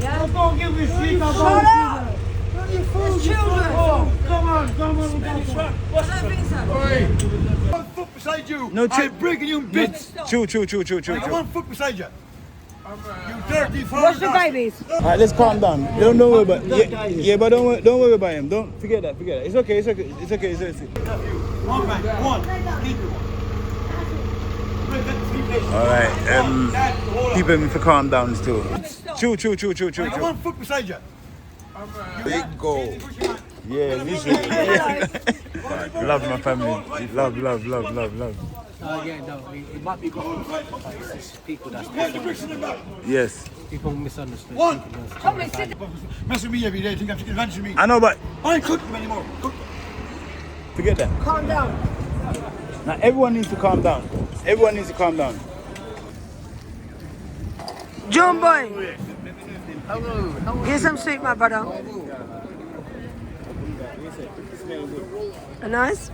Yeah. I'm gonna give you shit. Shut up. It's children. Come on. What's that? One foot beside you. No, I'm breaking you in bits. Chew. I got 1 foot beside you. You dirty fool. What's the babies? Alright, let's calm down. Don't worry about but don't worry about him. Don't forget that. It's okay. One. Alright, people need to calm down still. Chew. I got 1 foot beside you. Big goal. Yeah, listen. Love my family. Love. Yeah, no, it might be good, but it's just people that's Yes. people misunderstood. One. Come and sit. Mess with me every day, think I'm taking advantage of me. I know, but I ain't cooking anymore. forget that. Calm down. Now everyone needs to calm down. John boy. Here's some sweet, my brother. Nice.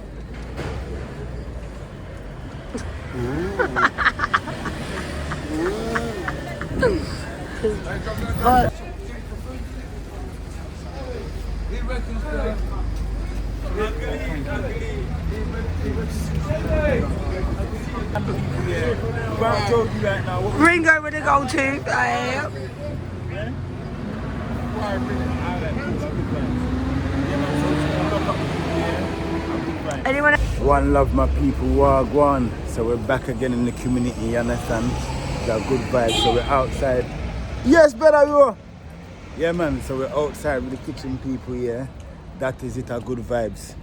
Ringo with a goal too. Anyone? One love, my people. Wagwan. So we're back again in the community. You understand? Got good vibes. So we're outside. Yes, better you. Yeah, man. So we're outside with the kitchen people. Yeah, that is it. Our good vibes.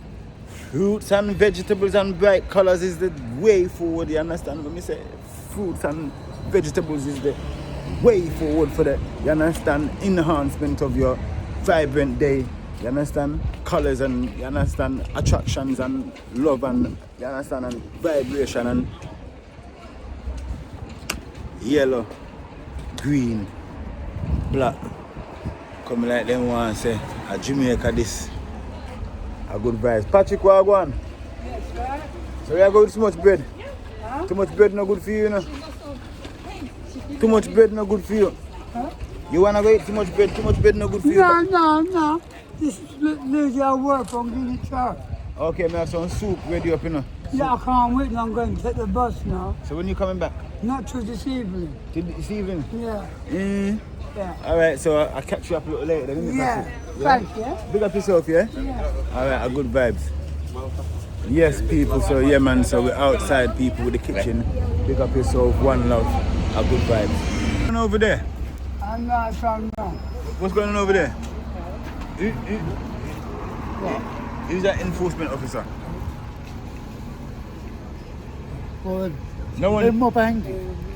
Fruits and vegetables and bright colors is the way forward. You understand? When me say fruits and vegetables is the way forward for the, you understand, enhancement of your vibrant day. You understand? Colors and, you understand, attractions and love and, you understand, and vibration and yellow, green, black. Come like them one say, a Jamaica this. A good vibes. Patrick, what go on? Yes, sir. So you go with too much bread? Huh? Too much bread no good for you, you know? Too much bread no good for you. Huh? You wanna go eat too much bread no good for you? No. This is lady I work from Guinea Church. Okay, I have some soup ready up, you know. Yeah, I can't wait. I'm going to take the bus now. So when you coming back? Not till this evening. This evening? Yeah. Mm. Yeah. Alright, so I'll catch you up a little later then, innit, Yeah. Patrick? Thanks, yeah? Big up yourself, yeah? Yeah. Alright, a good vibes. Yes, people, so yeah, man, so we're outside, people, with the kitchen. Big up yourself, one love, a good vibes. What's going on over there? I'm not from now. What's going on over there? Who's that enforcement officer? Well, No one. more behind.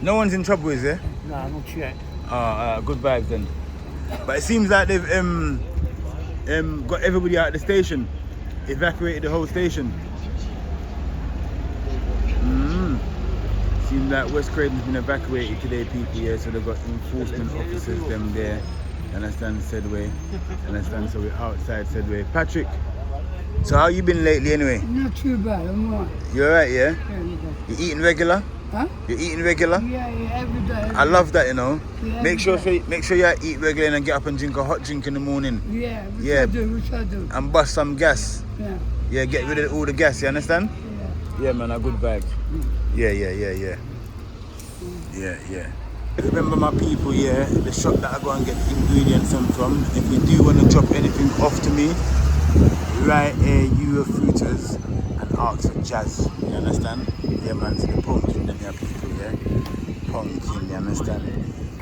No one's in trouble, is there? No, not yet. Good vibes then. But it seems like they've got everybody out of the station, evacuated the whole station. Seems like West Croydon's been evacuated today, people. Yeah, so they've got enforcement officers them there. Understand, said way. Understand, so we're outside, said way. Patrick, so how you been lately anyway? Not too bad, I'm alright. You alright, yeah? Yeah, okay. You eating regular? Huh? You eating regular? Yeah, every day. I love that, you know. Yeah, Make sure you eat regular and get up and drink a hot drink in the morning. Yeah, which I do. And bust some gas. Yeah. Yeah, get rid of all the gas, you understand? Yeah, man, a good vibe. Yeah. Remember my people, yeah, the shop that I go and get ingredients from. If you do want to drop anything off to me, write Eurofruiters and ask for Jazz, you understand? Yeah, man, so the pumpkin them here people, yeah? Pumpkin, you understand?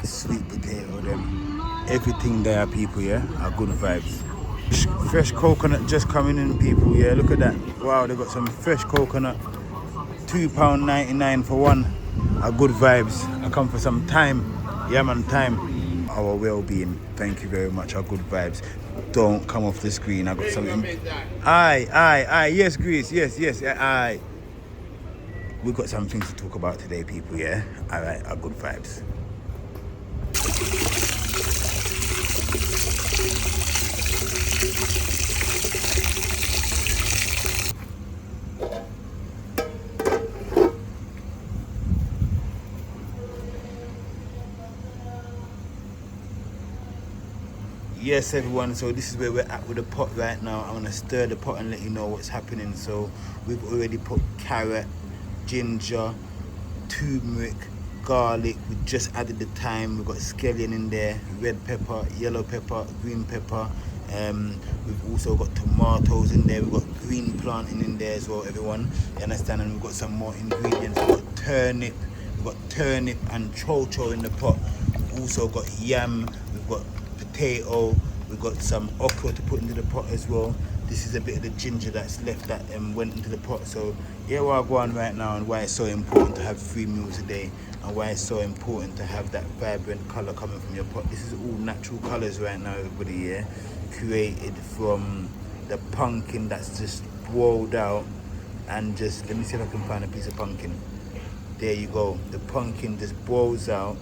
Sweet potato, them. Everything there, people, yeah? Are good vibes. Fresh coconut just coming in, people, yeah? Look at that. Wow, they got some fresh coconut. £2.99 for one. Are good vibes. I come for some time. Yeah, man, time. Our well-being. Thank you very much. Our good vibes. Don't come off the screen. I got something. Aye. Yes, Greece. Yes. Aye. We've got something to talk about today, people. Yeah. All right. Our good vibes. Yes, everyone, so this is where we're at with the pot right now. I'm gonna stir the pot and let you know what's happening. So we've already put carrot, ginger, turmeric, garlic. We just added the thyme. We've got scallion in there, red pepper, yellow pepper, green pepper. We've also got tomatoes in there. We've got green plantain in there as well, everyone. You understand? And we've got some more ingredients. We've got turnip. We've got turnip and chocho in the pot. We've also got yam. We've got potato. We've got some okra to put into the pot as well. This is a bit of the ginger that's left that went into the pot. So yeah, we're going right now, and why it's so important to have 3 meals a day, and why it's so important to have that vibrant color coming from your pot. This is all natural colors right now, everybody, yeah, created from the pumpkin that's just boiled out. And just let me see if I can find a piece of pumpkin. There you go. The pumpkin just boils out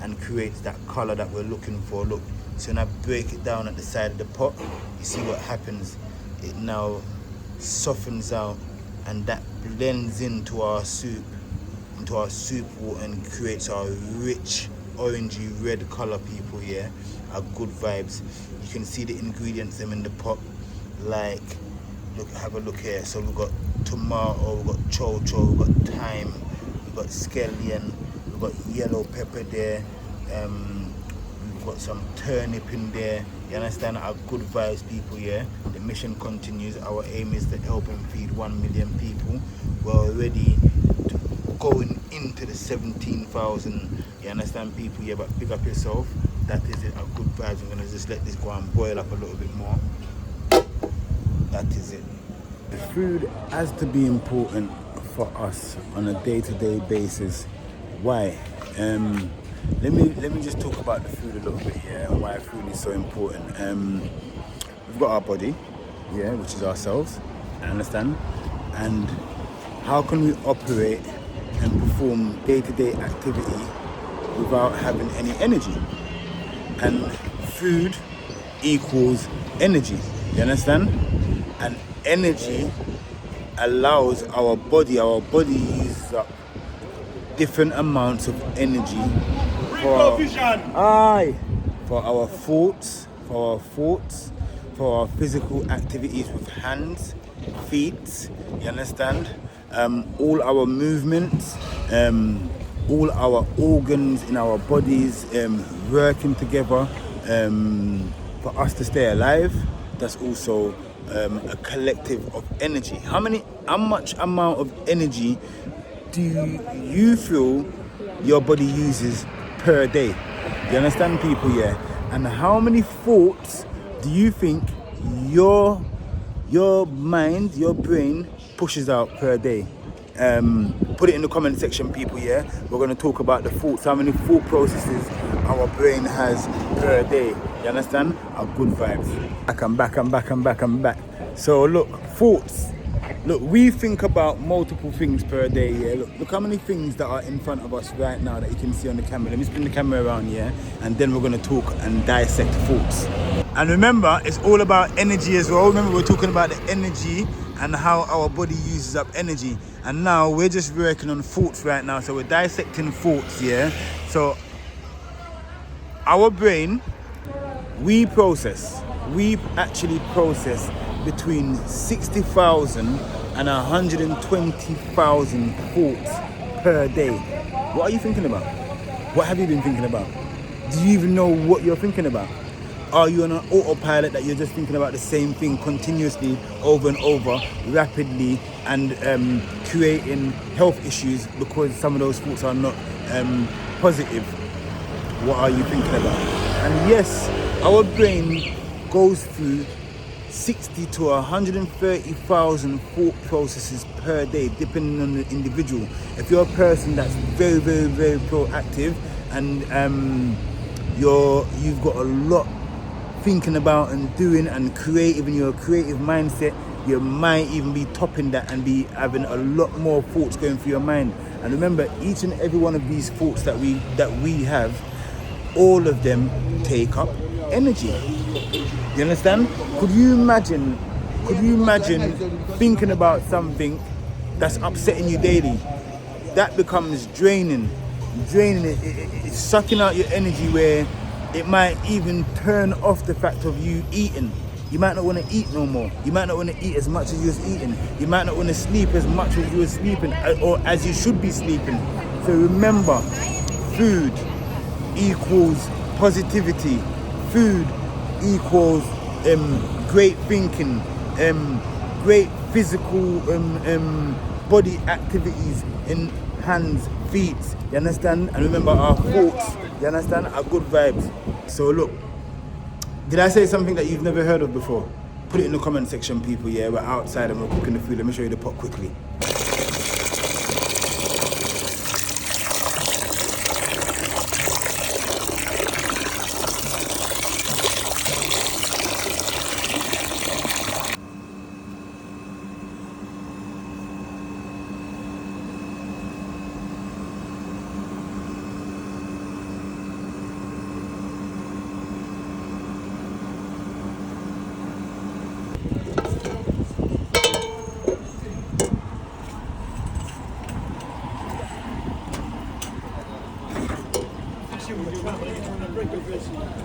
and creates that color that we're looking for. Look, so when I break it down at the side of the pot, you see what happens. It now softens out, and that blends into our soup water, and creates our rich orangey red color, people. Yeah, our good vibes. You can see the ingredients them in the pot. Like, look, have a look here. So we've got tomato, we've got chocho, we've got thyme, we've got scallion, we've got yellow pepper there, we've got some turnip in there. You understand? Our good vibes, people. Yeah, the mission continues. Our aim is to help and feed 1 million people. We're already going into the 17,000. You understand, people? Yeah, but pick up yourself. That is it. Our good vibes. I'm gonna just let this go and boil up a little bit more. That is it. The food has to be important for us on a day-to-day basis. Why? Let me just talk about the food a little bit here, and why food is so important. We've got our body, yeah, which is ourselves. I understand. And how can we operate and perform day-to-day activity without having any energy? And food equals energy. You understand? And energy allows our body uses up different amounts of energy for our thoughts, for our physical activities with hands, feet. You understand? All our movements, all our organs in our bodies working together for us to stay alive. That's also a collective of energy. How much amount of energy do you feel your body uses per day? You understand, people? Yeah. And how many thoughts do you think your mind, your brain pushes out per day? Put it in the comment section, people. Yeah, we're going to talk about the thoughts, how many thought processes our brain has per day. You understand? Our good vibes. I'm back. So look, thoughts. Look, we think about multiple things per day. Yeah, look how many things that are in front of us right now that you can see on the camera. Let me spin the camera around, yeah, and then we're going to talk and dissect thoughts. And remember, it's all about energy as well. Remember, we're talking about the energy and how our body uses up energy. And now we're just working on thoughts right now. So we're dissecting thoughts, yeah. So our brain, we actually process between 60,000 and 120,000 thoughts per day. What are you thinking about? What have you been thinking about? Do you even know what you're thinking about? Are you on an autopilot that you're just thinking about the same thing continuously over and over, rapidly, and creating health issues because some of those thoughts are not positive? What are you thinking about? And yes, our brain goes through 60 to 130,000 thought processes per day, depending on the individual. If you're a person that's very, very, very proactive, and you've got a lot thinking about and doing and creative, in your creative mindset, you might even be topping that and be having a lot more thoughts going through your mind. And remember, each and every one of these thoughts that we have, all of them take up energy. You understand? Could you imagine thinking about something that's upsetting you daily? That becomes draining. It's sucking out your energy, where It might even turn off the fact of you eating. You might not want to eat no more. You might not want to eat as much as you was eating. You might not want to sleep as much as you were sleeping, or as you should be sleeping. So remember, food equals positivity. Food equals great thinking, great physical body activities in hands, feet. You understand? And remember, our thoughts, you understand, are good vibes. So look, did I say something that you've never heard of before? Put it in the comment section, people. Yeah, we're outside and we're cooking the food. Let me show you the pot quickly.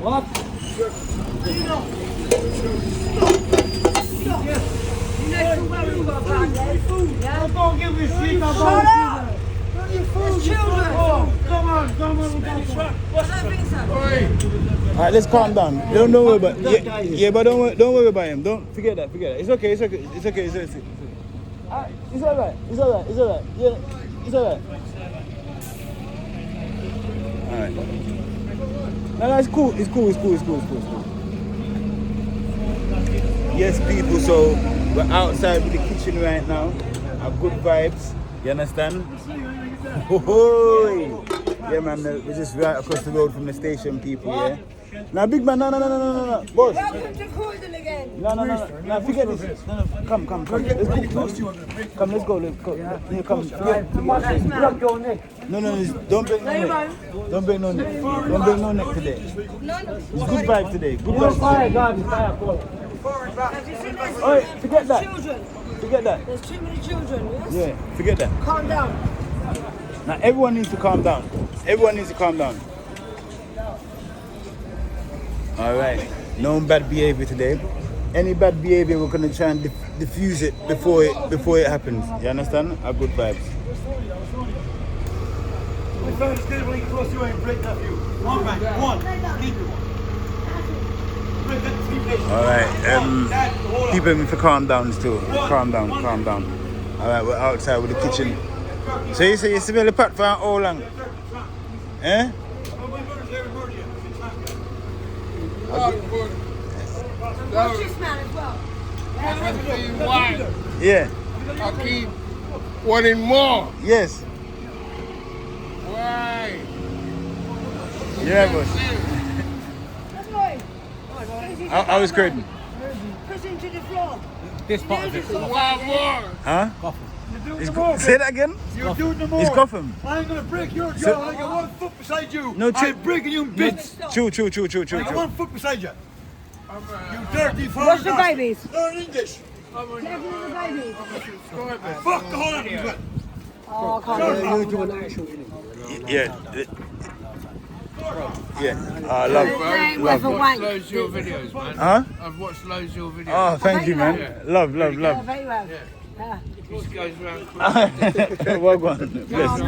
What? I'm gonna give you shit about Shut up! food. Children! Oh, come on, Alright, let's calm down. Don't worry about but don't worry about him. Don't forget that. It's okay. It's alright. Yeah, it's alright. Alright. No, it's cool. It's cool. Yes, people, so we're outside with the kitchen right now. Have good vibes. You understand? Oh, yeah, man. We're just right across the road from the station, people, yeah? Now, big man, no. Boss. Welcome to Croydon again. No, forget this. No, come. Let's go. Come, let's go. Here, come. No, don't break no neck. Don't break no neck. Don't break no neck today. It's good vibes today. Good vibes today. Have you seen this? Alright, forget that. Children. Forget that. There's too many children, yes? Yeah, forget that. Calm down. Now, everyone needs to calm down. Alright, no bad behavior today. Any bad behavior, we're going to try and diffuse it before it happens. You understand? Our good vibes. We found a stable you close to and break that view. One bank, one. Keep it one. Break that 3 places. Alright, people need to calm down still. Calm down. Alright, we're outside with the kitchen. So you say you smell the pot for how long? Eh? What's your smell as well? Yeah. I keep wanting more. Yes. Why? Yeah, boss. I was Croydon. Push him to the floor. This part of it. Why more? Huh? You're Say that again? doing the more. It's Gotham. I'm going to break your jaw. So- I got 1 foot beside you. No, I'm breaking you in bits. True. I got 1 foot beside you. You dirty fool. What's the babies? Learn English. Careful with the babies. Fuck the whole of you. Oh, I can't. Yeah. Love. Playing with a wank. Loads of your videos, man. Huh? I've watched loads of your videos. Oh, thank you, man. Love. Yeah, very well. Yeah. This goes around. Well gone. Bless.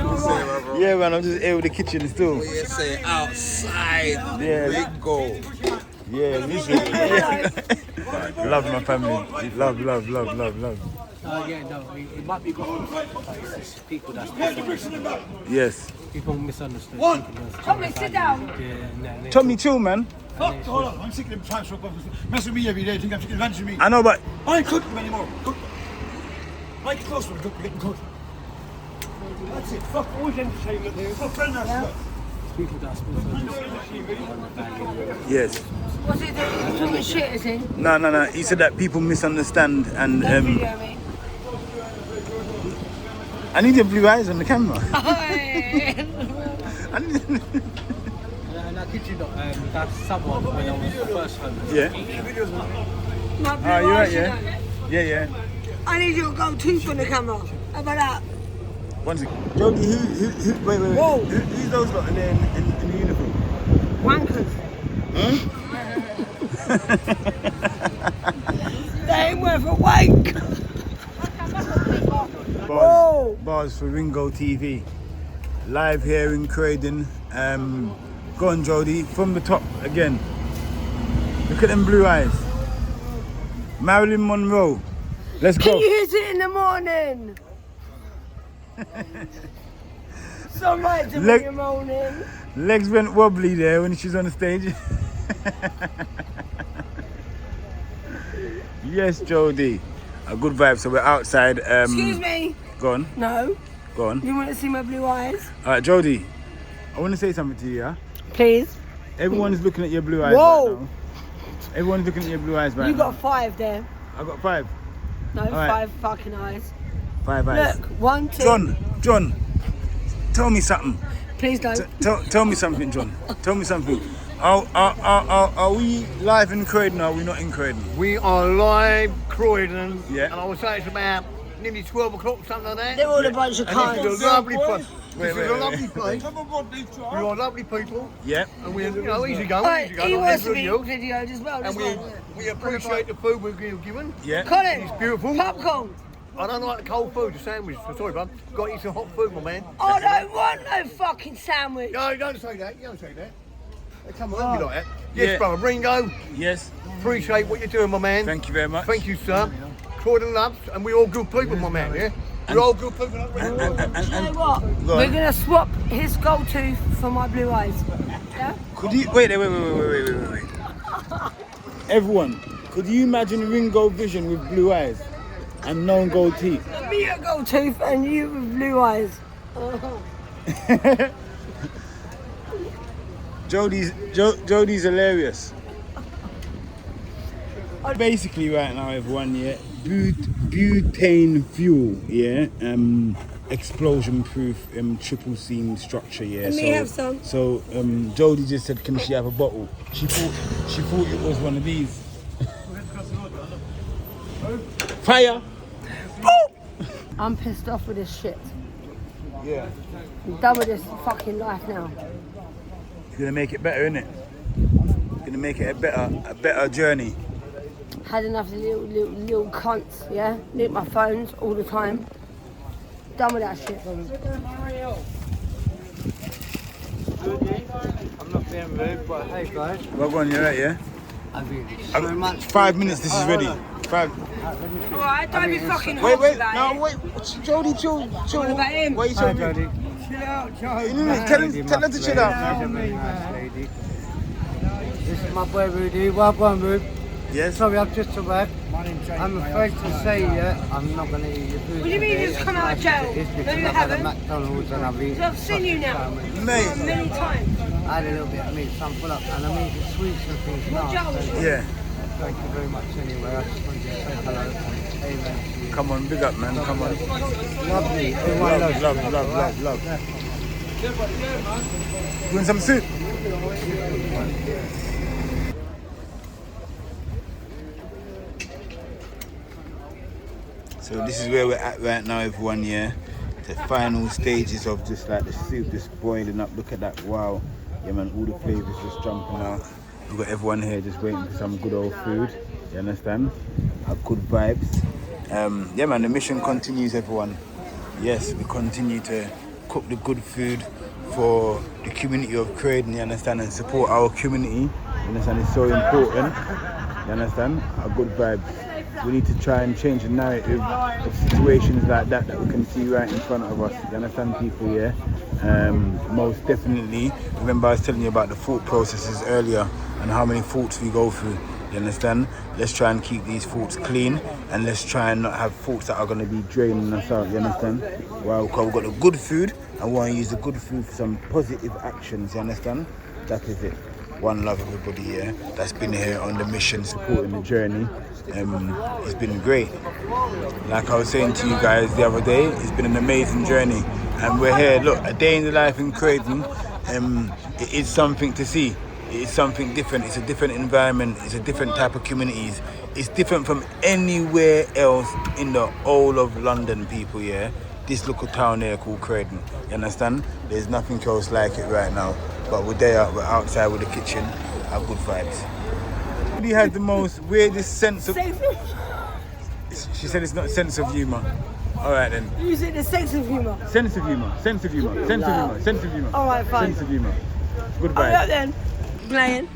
Yeah, man, I'm just here with the kitchen still. You say outside. Yeah. Big goal. Yeah, love my family. Love. Yeah, no, it might be Gotham, but it's just people that's misunderstood. Yes. People misunderstood. One. Tommy, sit down. Yeah, Tommy, chill, man. Fuck, hold on. I'm sick of them transfer mess with me every day. Think I'm taking advantage of me. I know, but I ain't cooking them anymore. Cook. Make it close to me. Getting cooked. That's it. Fuck always entertainment. Fuck friend us. people that's misunderstood. Yes. What's it that you're talking shit, is he? No. He said that people misunderstand and Don't video me. I need your blue eyes on the camera. I need And I kid you not, that's someone when I was first home. Yeah. My blue You're right, eyes, yeah. you know. Yeah. I need you to go tooth on the camera. How about that? One second. Jody, wait. Whoa. Who's those lot in the uniform? Wankers. They ain't worth a wank. Bars for Ringo TV. Live here in Croydon. Go on, Jody, from the top again. Look at them blue eyes. Marilyn Monroe. Let's Can go. you hit it in the morning? Sunlight in the morning. Legs went wobbly there when she's on the stage. Yes, Jody. A good vibe. So we're outside. Excuse me. Go on. No. Go on. You want to see my blue eyes? Alright, Jody. I want to say something to you, yeah? Please. Everyone's looking at your blue eyes Whoa. right now. Everyone's looking at your blue eyes right You now. got 5 there. I got 5. No, right. 5 fucking eyes. 5 eyes. Look, 1, 2. John, tell me something. Please don't. Tell me something, John. Tell me something. Are we live in Croydon or are we not in Croydon? We are live, Croydon. Yeah. And I would say it's about nearly 12 o'clock, something like that. They're all a bunch of And this cunts. is a lovely place. Wait, This is a lovely place. We are lovely people. Yeah. And we're, you know, easy going. Right, Easy he going. wants to Like be everybody videoed as well. else. as And well. we appreciate the food we're given. Yeah. Colin, It's beautiful. popcorn. I don't like the cold food, the sandwich. Sorry, bud. Got to eat some hot food, my man. I don't want no fucking sandwich. No, don't say that. You don't say that. They come on, be like that. Yes, Yeah. brother. Ringo, Yes. appreciate what you're doing, my man. Thank you very much. Thank you, sir. Croydon loves, and we're all good people, my man, yeah? We're all good people. Do you know what? Go on. We're going to swap his gold tooth for my blue eyes. Yeah? Could you wait? Everyone, could you imagine Ringo Vision with blue eyes and no gold teeth? Me a gold tooth and you with blue eyes. Jody's hilarious. Basically, right now, everyone, yeah, butane fuel, yeah, explosion-proof, triple seam structure, yeah. Let me have some. So, Jody just said, "Can she have a bottle?" She thought it was one of these. Fire! I'm pissed off with this shit. Yeah. I'm done with this fucking life now. It's gonna make it better, innit? It's gonna make it a better journey. Had enough of the little cunts, yeah? Nick my phones all the time. Done with that shit. I'm not being rude, but hey guys, Well, go on, you're right, yeah? I really I've so much. 5 minutes, this is ready. 5. Alright, don't be fucking Wait, hot about no, it. wait. Jody, chill. What about him? Why are you Hi, telling me? Jody. Chill out, Charlie. Tell her to chill out. She's a very nice lady. This is my boy Rudy. Welcome, Rudy. Yes? Sorry, I've just arrived. I'm afraid to say, I'm not going to eat your food. What do you mean today. you just As come out of nice jail? as it is, No, because you I've had a haven't. McDonald's and I've eaten. I've seen you now. Mate. Many times. I had a little bit of meat, some full up, and I'm eating sweets and things What now. jail was So it? Yeah. thank you very much anyway. I just wanted to say hello and amen to you. Come on, big up, man. Come on. Lovely. Everyone loves you. Love. You want some soup? So this is where we're at right now, everyone, yeah? The final stages of just like the soup just boiling up. Look at that, wow. Yeah, man, all the flavours just jumping out. We've got everyone here just waiting for some good old food. You understand? Good vibes. Yeah, man, the mission continues, everyone. Yes, we continue to cook the good food for the community of Croydon, you understand, and support our community. You understand? It's so important. You understand? A good vibes. We need to try and change the narrative of situations like that we can see right in front of us. You understand, people, yeah? Most definitely. Remember I was telling you about the thought processes earlier and how many thoughts we go through. You understand? Let's try and keep these thoughts clean, and let's try and not have thoughts that are going to be draining us out. You understand? Well, because we've got the good food, and we want to use the good food for some positive actions. You understand? That is it. One love, everybody here that's been here on the mission, supporting the journey. It's been great. Like I was saying to you guys the other day, it's been an amazing journey, and we're here. Look, a day in the life in Croydon. It is something to see. It's something different. It's a different environment. It's a different type of communities. It's different from anywhere else in the whole of London, people, yeah? this little town here called Croydon. You understand? There's nothing else like it right now. But we're there, we're outside with the kitchen, have good vibes. He has the most weirdest sense of... She said it's not sense of humour. Alright then. You said the sense of humour. Sense of humour, sense of humour, sense of humour, sense of humour. Alright, fine. Sense of humour. Good Alright vibes. then. Playing.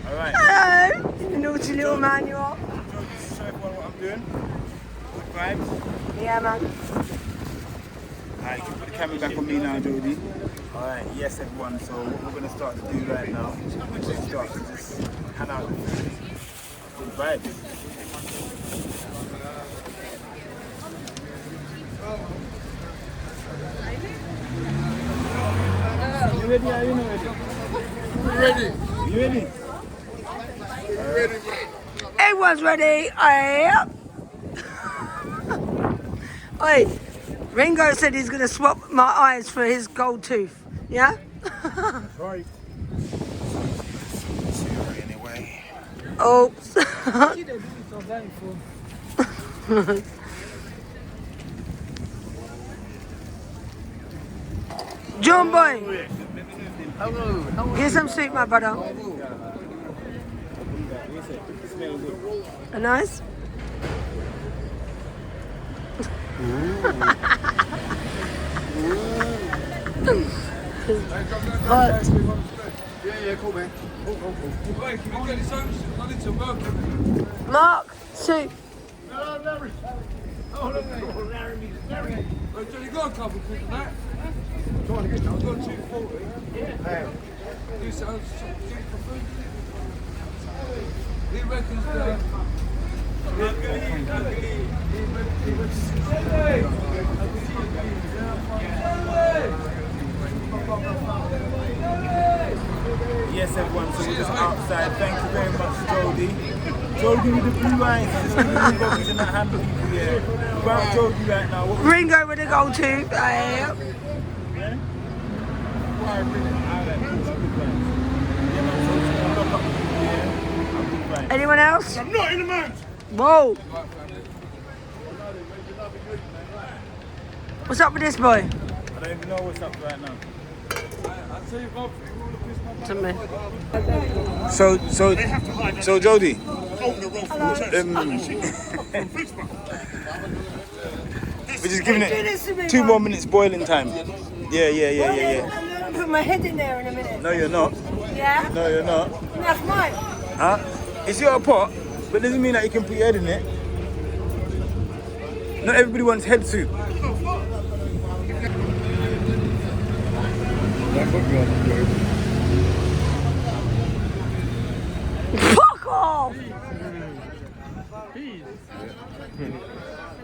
Alright. Hello, you naughty little man you are. Sorry for what I'm doing. Good vibes. Yeah, man. Alright, you can put the camera back on me now, Jody. Alright, yes everyone, so what we're going to start to do right now is start to just hand out the food. Good vibes. You ready or you not ready? You ready? Everyone's ready. Oi, Ringo said he's going to swap my eyes for his gold tooth. Yeah? Right. Anyway. Oops. John boy. Get some sweet, my brother. A nice? Yeah, cool, man. Wait, can we get this over? I need to work. Mark, soup. Hello, Larry. Oh, look, Larry. Wait, Johnny, you got a couple quick on that? I've got 240. Yeah. You sound cheap for food. He reckons that. Yes everyone, so we're just outside. Thank you very much, Jody. Jody with the blue eyes. Just giving Ringo he's in that hand people here. About Jody right now. What Ringo with the gold tooth. Anyone else? I'm not in the mood. Whoa. What's up with this boy? I don't even know what's up right now. I'll tell you what. To me. So Jody. We're just giving it 2 more minutes boiling time. Yeah. I'm gonna put my head in there in a minute. No, you're not. Yeah? No, you're not. That's mine. Huh? It's your pot, but doesn't mean that you can put your head in it. Not everybody wants head soup. Fuck off!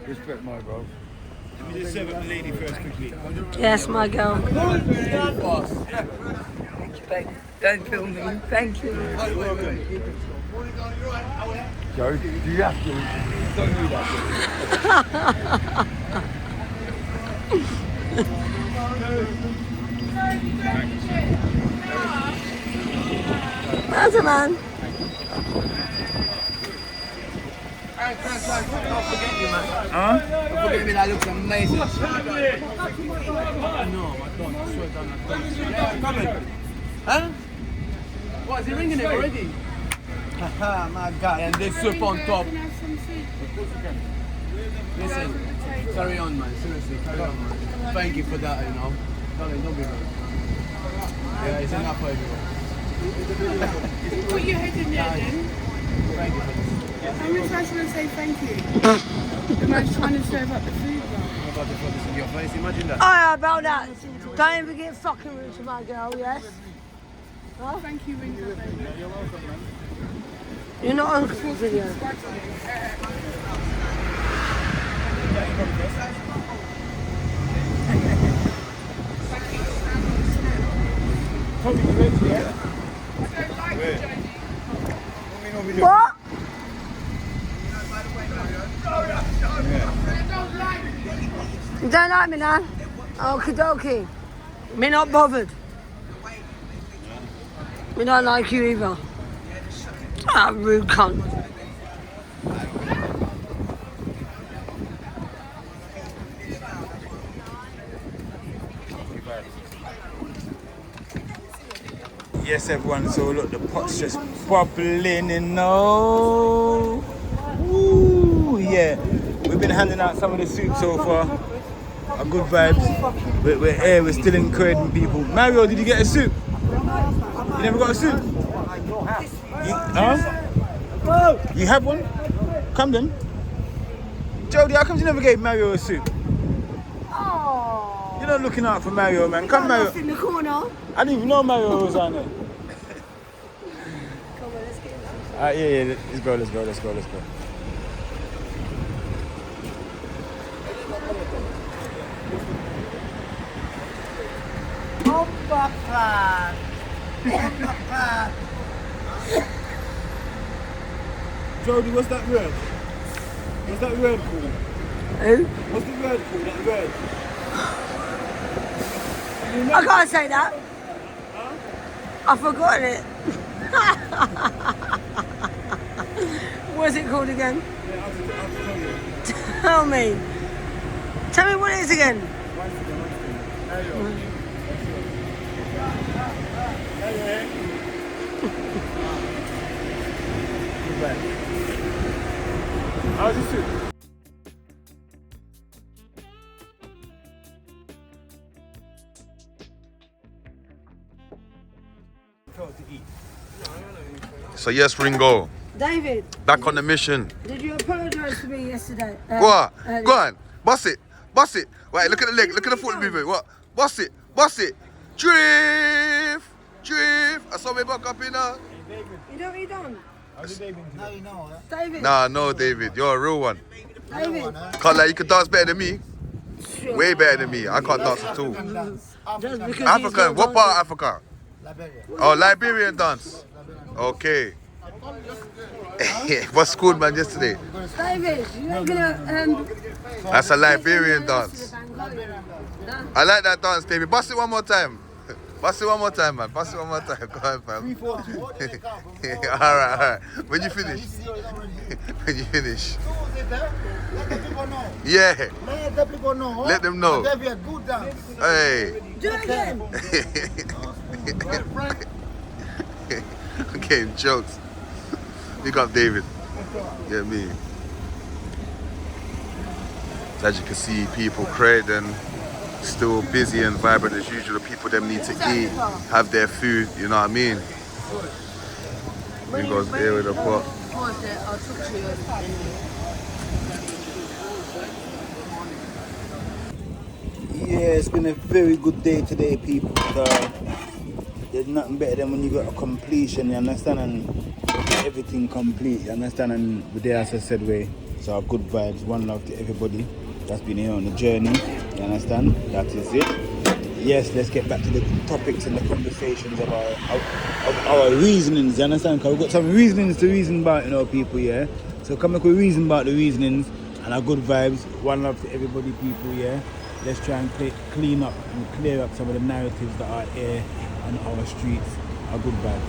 Respect my bro. Let me just serve up the lady first quickly. Yes, my girl. Don't film me. Thank you. Joe, do you have to? Don't do that. That's a man. Don't forget you, man. Huh? Don't forget me, that looks amazing. No, I don't. I swear down, I don't. Coming. Huh? What, is he ringing it already? Haha, my guy, and there's soup on top. Listen, carry on, man. Seriously, carry on, man. Thank you for that, you know. Darling, don't be wrong. Yeah, it's enough for everyone. Put your head in there then. Thank you for this. How many times should I say thank you? The man's trying to serve up the food, bro. I'm about to throw this in your face, imagine that. Oh, yeah, about that. Don't ever get fucking rude to my girl, yes? Huh? Thank you, Ringo, baby. You're not on video. What? You don't like me now? Okie dokie. Me not bothered. Me don't like you either. Ah, rude cunt. Yes, everyone, so look, the pot's just bubbling, you know. Woo, yeah. We've been handing out some of the soup so far. A good vibes. We're here, we're still in Croydon, people. Mario, did you get a soup? You never got a soup? You have one? Come then. Jody, how come you never gave Mario a soup? Oh. You're not looking out for Mario, man. Come, Mario. In the corner. I didn't even know Mario was on there. Come on, let's get it. Yeah, let's go. Jody, what's that word? What's that word called? Who? What's the word called? That word? I can't say that. Huh? I've forgotten it. What's it called again? Yeah, I'll tell you. Tell me. Tell me what it is again. One second. Mario. How's your soup? So yes, Ringo, David, back on the mission. did you apologise to me yesterday? Go on, boss it. Wait, look at the leg, look at the foot movement. What? Boss it. Drift. I saw me back up in there. You know what you done? David. Nah, no, David, you're a real one. David. Can't lie, you can dance better than me. Way better than me. I can't dance at all. Just because African, what part of Africa? Oh, Liberian dance. Okay. What's good, man, yesterday? David, you're not gonna That's a Liberian dance. I like that dance, David. Bust it one more time. Bust it one more time, man. Bust it one more time. Go on, fam. All right. When you finish. Yeah. Let the people know. Let them know. That'd be a good dance. Hey. do it again. Okay, jokes. Big up, David. Get me. So as you can see, people Croydon still busy and vibrant as usual. The people them need to eat, have their food. You know what I mean? He goes here with the pot. I'll talk to you. Yeah, it's been a very good day today, people. There's nothing better than when you got a completion, you understand, and everything complete, you understand, and the day, as I said, so good vibes, one love to everybody that's been here on the journey, you understand, that is it. Yes, let's get back to the topics and the conversations of our reasonings, you understand, because we've got some reasonings to reason about, you know, people, yeah, so come back with reason about the reasonings and our good vibes, one love to everybody, people, yeah. Let's try and clean up and clear up some of the narratives that are here on our streets, our good vibes.